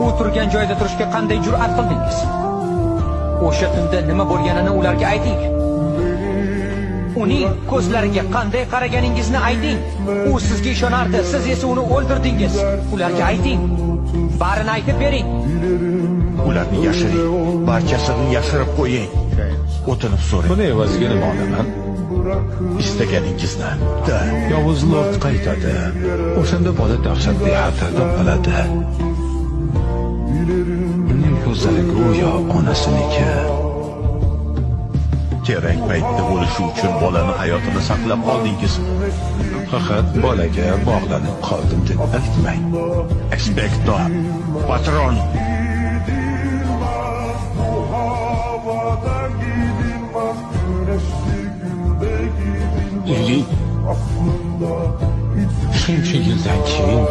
U turgan joyda turishga qanday jur'at qildingiz? O'sha tunda nima bo'lganini ularga ayting. Uning ko'zlariga qanday qaraganingizni ayting. U sizga ishonardi, siz esa uni o'ldirdingiz. Ularga ayting. Barini aytib bering. Ularni yashiring. Barchasini yashirib qo'ying. O'tinib so'rang. Buni evaziga nima olaman? Istaganingizni. Yovuz Lord qaytadi. O'shanda bola dahshatli xatarda qoladi. Uning ko'zlari go'yo onasiniki. Kerak paytda bo'lishi uchun bolani hayotini saqlab qoldingiz. Faqat bolaga bog'lanib qoldim deb aytmang. Expecto patron. Lili. Shuncha yildan keyin